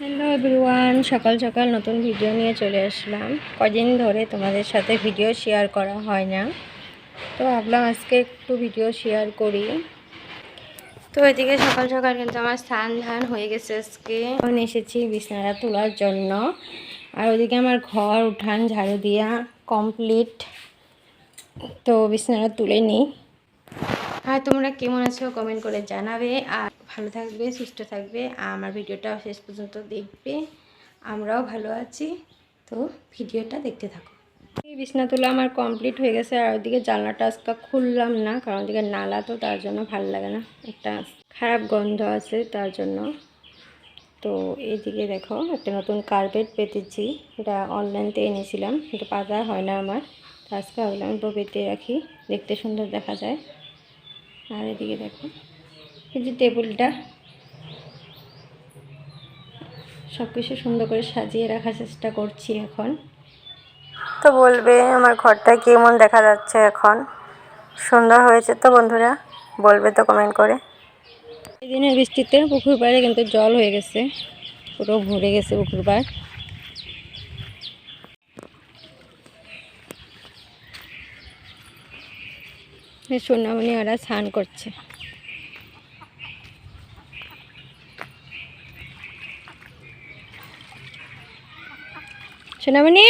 Hello everyone, সকাল সকাল নতুন ভিডিও নিয়ে চলে আসলাম। কদিন ধরে তোমাদের সাথে ভিডিও শেয়ার করা হয় না, তো ভাবলাম আজকে একটু ভিডিও শেয়ার করি। তো এদিকে সকাল সকাল কিন্তু আমার স্নান ধান হয়ে গেছে। আজকে এখন এসেছি বিছানাটা তোলার জন্য, আর ওদিকে আমার ঘর উঠান ঝাড়ু দিয়া কমপ্লিট। তো বিছানাটা তুলে নিই। আর তোমরা কেমন আছো কমেন্ট করে জানাবে, আর ভালো থাকবে, সুস্থ থাকবে, আমার ভিডিওটা শেষ পর্যন্ত দেখবে। আমরাও ভালো আছি, তো ভিডিওটা দেখতে থাকো। এই বিছানা তোলা আমার কমপ্লিট হয়ে গেছে। আর ওদিকে জানলাটা আজকে খুললাম না, কারণ ওদিকে নালা, তো তার জন্য ভালো লাগে না, একটা খারাপ গন্ধ আছে তার জন্য। তো এইদিকে দেখো একটা নতুন কার্পেট পেতেছি, এটা অনলাইনতে এনেছিলাম, কিন্তু পাতা হয় না আমার। তো আজকে ভাবলাম তো পেতে রাখি, দেখতে সুন্দর দেখা যায়। আর এদিকে দেখো এই যে টেবিলটা, সব কিছু সুন্দর করে সাজিয়ে রাখার চেষ্টা করছি এখন। তো বলবে আমার ঘরটা কেমন দেখা যাচ্ছে এখন, সুন্দর হয়েছে তো বন্ধুরা? বলবে তো কমেন্ট করে। এই দিনের বৃষ্টিতে পুকুর পাড়ে কিন্তু জল হয়ে গেছে, পুরো ভরে গেছে পুকুর পাড়। সোনামণি ওরা স্নান করছে। সোনামণি,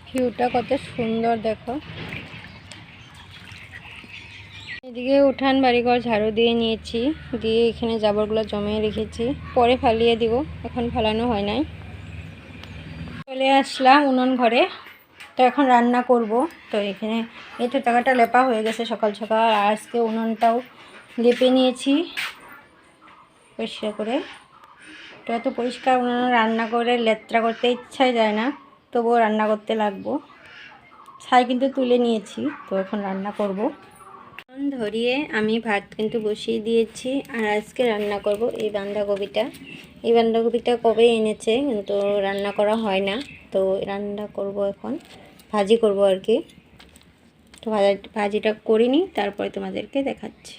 ভিউটা কত সুন্দর দেখো। এদিকে উঠান বাড়িঘর ঝাড়ু দিয়ে নিয়েছি, দিয়ে এখানে জাবরগুলো জমিয়ে রেখেছি, পরে ফালিয়ে দিব, এখন ফালানো হয় নাই। চলে আসলাম উনুন ঘরে। তো এখন রান্না করব। তো এখানে এই তো টাকাটা লেপা হয়ে গেছে সকাল সকাল, আর আজকে উনুনটাও লেপে নিয়েছি পরিষ্কার করে। তো এত পরিষ্কার উনুন রান্না করে লেত্রা করতে ইচ্ছাই যায় না, তবুও রান্না করতে লাগবো। ছাই কিন্তু তুলে নিয়েছি, তো এখন রান্না করব। ধরিয়ে আমি ভাত কিন্তু বসিয়ে দিয়েছি, আর আজকে রান্না করব এই বাঁধাকপিটা। এই বাঁধাকপিটা কবে এনেছে, কিন্তু রান্না করা হয় না, তো রান্না করব এখন, ভাজি করব আর কি। তো ভাজিটা করিনি, তারপরে তোমাদেরকে দেখাচ্ছি।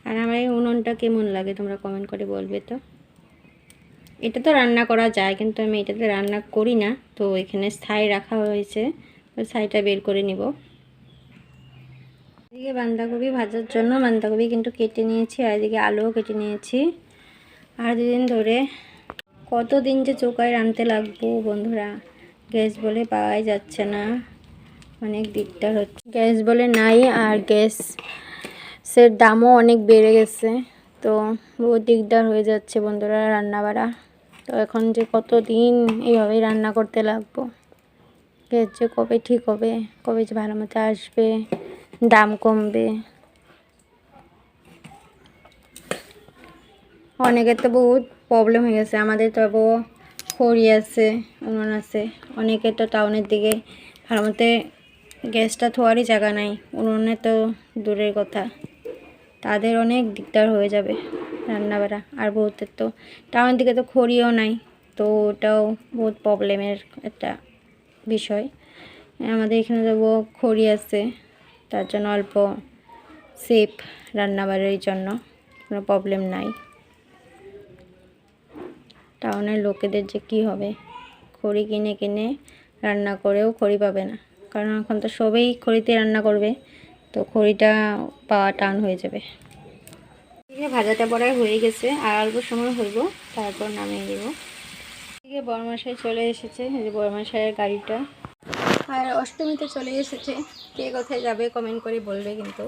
আর আমার এই উনুনটা কেমন লাগে তোমরা কমেন্ট করে বলবে তো। এটা তো রান্না করা যায়, কিন্তু আমি এটাতে রান্না করি না, তো এখানে ছাই রাখা হয়েছে, তো ছাইটা বের করে নিব। এদিকে বাঁধাকপি ভাজার জন্য বাঁধাকপি কিন্তু কেটে নিয়েছি, আর এদিকে আলুও কেটে নিয়েছি। আর দুদিন ধরে কতদিন যে চৌকায় রাঁধতে লাগবো বন্ধুরা, গ্যাস বলে পাওয়াই যাচ্ছে না, অনেক দিকদার হচ্ছে। গ্যাস বলে নাই, আর গ্যাসের দামও অনেক বেড়ে গেছে, তো বহুত দিকদার হয়ে যাচ্ছে বন্ধুরা রান্না বাড়া। তো এখন যে কতদিন এইভাবেই রান্না করতে লাগবো, গ্যাস যে কবে ঠিক হবে, কবে যে ভালো মতো আসবে, দাম কমবে। অনেকের তো বহুত প্রবলেম হয়ে গেছে, আমাদের তো খড়ি আছে, উনুন আছে। অনেকের তো টাউনের দিকে ভালো মতো গ্যাসটা থোয়ারই জায়গা নাই, উনুনে তো দূরের কথা, তাদের অনেক দিকদার হয়ে যাবে রান্নাবাড়া। আর বহুতের তো টাউনের দিকে তো খড়িও নাই, তো ওটাও বহুত প্রবলেমের একটা বিষয়। আমাদের এখানে তো খড়ি আছে, তার জন্য অল্প সেফ রান্নাবাড়ির জন্য, কোনো প্রবলেম নাই। টাউনের লোকেদের যে কী হবে, খড়ি কিনে কিনে রান্না করেও খড়ি পাবে না, কারণ এখন তো সবাই খড়িতে রান্না করবে, তো খড়িটা পাওয়া টান হয়ে যাবে। ভাজাটা পড়াই হয়ে গেছে, আর অল্প সময় হইব, তারপর নামিয়ে দেব। এদিকে বড়মশাই চলে এসেছে, এই যে বড়মশাইয়ের গাড়িটা। আর অষ্টমীতে চলে এসেছে, কে কোথায় যাবে কমেন্ট করে বলবে। কিন্তু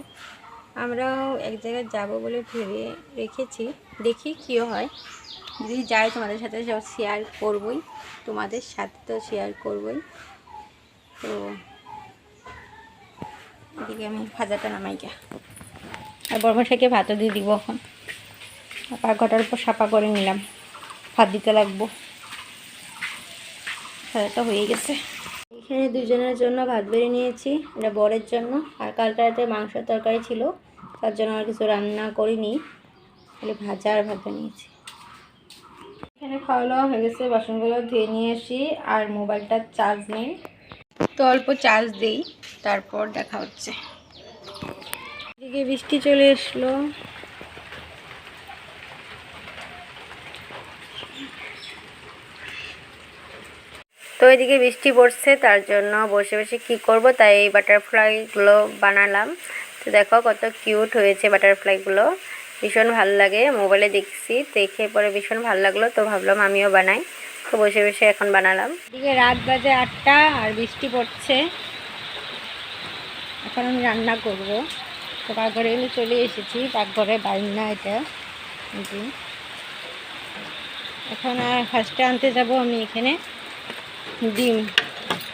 আমরাও এক জায়গায় যাব বলে ভেবে রেখেছি, দেখি কী হয়। যদি যাই তোমাদের সাথে সব শেয়ার করবই, তোমাদের সাথে তো শেয়ার করবই। তো এদিকে আমি ভাজাটা নামাই গিয়া, আর বড়মশাইকে ভাতও দিয়ে দিব। এখন পাকঘরটার উপর সাফা করে নিলাম, ভাত দিতে লাগবো। ভাজাটা হয়ে গেছে। এখানে দুজনের জন্য ভাত বেড়ে নিয়েছি, এটা বরের জন্য। আর কালকে রাতে মাংসের তরকারি ছিল, তার জন্য আর কিছু রান্না করিনি, খালি ভাজা আর ভাত বানিয়েছি। এখানে খাওয়া দাওয়া হয়ে গেছে, বাসনগুলো ধুয়ে নিয়ে আসি, আর মোবাইলটা চার্জ নেই, তো অল্প চার্জ দেই, তারপর দেখা হচ্ছে। এদিকে বৃষ্টি চলে আসলো। তো এদিকে বৃষ্টি পড়ছে, তার জন্য বসে বসে কি করব, তাই এই বাটারফ্লাইগুলো বানালাম। তো দেখো কত কিউট হয়েছে বাটারফ্লাইগুলো, ভীষণ ভালো লাগে। মোবাইলে দেখছি, দেখে পরে ভীষণ ভালো লাগলো, তো ভাবলাম আমিও বানাই। তো বসে বসে এখন বানালাম। এদিকে রাত বাজে 8টা আর বৃষ্টি পড়ছে। এখন আমি রান্না করব। তো পাকঘরে এনে চলে এসেছি, পাকঘরে বারান্না এটা। এখন ফার্স্টে আনতে যাব আমি এখানে ডিম।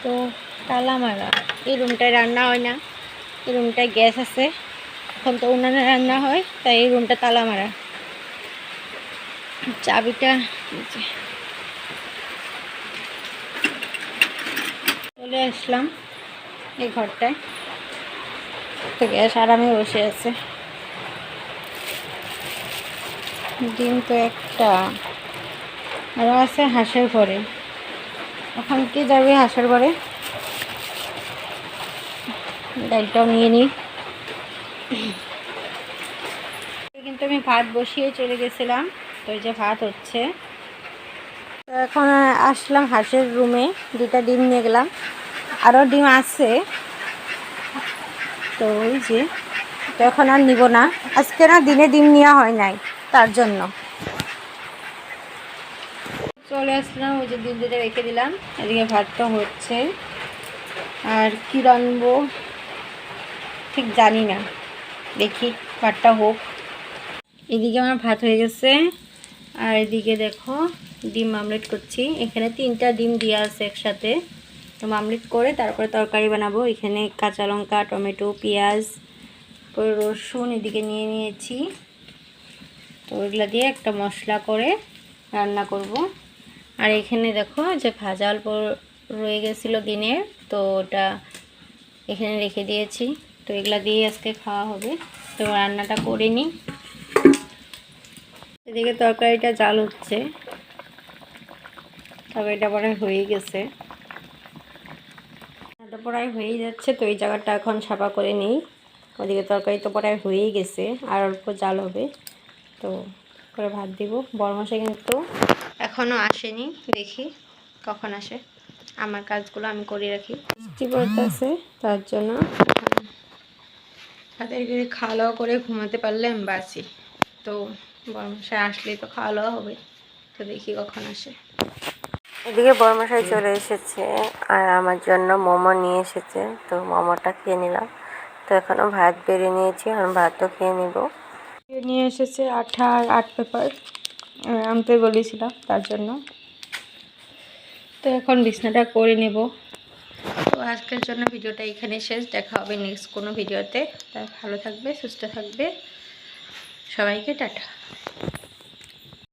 তো তালা মারা, এই রুমটায় রান্না হয় না, এই রুমটায় গ্যাস আছে, এখন তো উনানে রান্না হয়, তাই এই রুমটা তালা মারা। চাবিটা চলে আসলাম এই ঘরটায়। তো গ্যাস আরামে বসে আছে। ডিম তো একটা, আরও আছে হাঁসের ঘরে। এখন কি যাবে হাঁসের ঘরে? ডালটাও নিয়ে নিই। কিন্তু আমি ভাত বসিয়ে চলে গেছিলাম, তো এই যে ভাত হচ্ছে। তো এখন আসলাম হাঁসের রুমে, 2টা ডিম নিয়ে গেলাম, আরও ডিম আছে। তো ওই যে, তো এখন আর নিব না, আজকে না দিনে ডিম নেওয়া হয় নাই, তার জন্য চলে আসলাম। ওই যে ডিম 2টা রেখে দিলাম, এদিকে ভাতটা হচ্ছে। আর কি রানবো ঠিক জানি না, দেখি ভাতটা হোক। এদিকে আমার ভাত হয়ে গেছে, আর এদিকে দেখো ডিম আমলেট করছি। এখানে 3টা ডিম দেওয়া আছে একসাথে, তো আমলেট করে তারপরে তরকারি বানাবো। এখানে কাঁচা লঙ্কা, টমেটো, পেঁয়াজ, পরে রসুন এদিকে নিয়ে নিয়েছি। তো ওইগুলো দিয়ে একটা মশলা করে রান্না করব। আর এখানে দেখো যে ভাজা অল্প রয়ে গেছিলো দিনের, তো ওটা এখানে রেখে দিয়েছি। তো এগুলা দিয়ে আজকে খাওয়া হবে। তো রান্নাটা করে নিই। এদিকে তরকারিটা জাল হচ্ছে, তরকারিটা পরে হয়ে গেছে, এটা পড়াই হয়ে যাচ্ছে। তো এই জায়গাটা এখন সাফা করে নিই। ওদিকে তরকারি তো পড়াই হয়েই গেছে, আর অল্প জাল হবে। তো করে ভাত দিব। বরমশাই কিন্তু এখনও আসেনি, দেখি কখন আসে। আমার কাজগুলো আমি করে রাখি। বৃষ্টি পড়তেছে, তার জন্য তাদের খাওয়া দাওয়া করে ঘুমাতে পারলে আমি বাঁচি। তো বরমশাই আসলেই তো খাওয়া দাওয়া হবে, তো দেখি কখন আসে। এদিকে বরমশাই চলে এসেছে, আর আমার জন্য মোমো নিয়ে এসেছে। তো মোমোটা খেয়ে নিলাম। তো এখনও ভাত বেড়ে নিয়েছি, আর ভাতও খেয়ে নিব। নিয়ে এসেছে আঠা আর আর্ট পেপার আনতে বলেছিলাম, তার জন্য। তো এখন বিছনাটা করে নেব। তো আজকের জন্য ভিডিওটা এখানে শেষ, দেখা হবে নেক্সট কোনো ভিডিওতে। তাই ভালো থাকবে, সুস্থ থাকবে, সবাইকে টাটা।